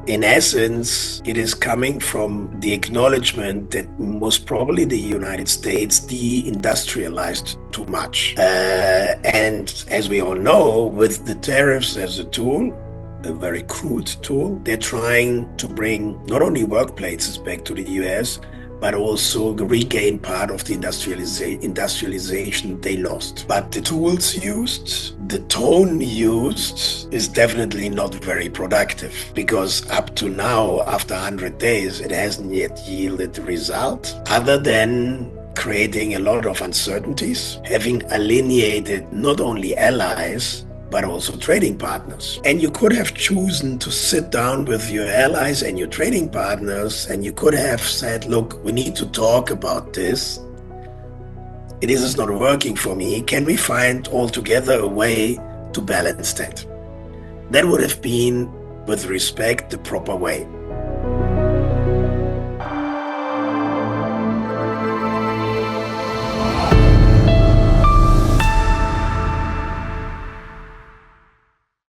In essence, it is coming from the acknowledgement that most probably the United States deindustrialized too much. And as we all know, with the tariffs as a tool, a very crude tool, they're trying to bring not only workplaces back to the US, but also regain part of the industrialization they lost. But the tools used, the tone used is definitely not very productive, because up to now, after 100 days, it hasn't yet yielded the result other than creating a lot of uncertainties, having alienated not only allies, but also trading partners. And you could have chosen to sit down with your allies and your trading partners, and you could have said, look, we need to talk about this. This is not working for me. Can we find altogether a way to balance that? That would have been, with respect, the proper way.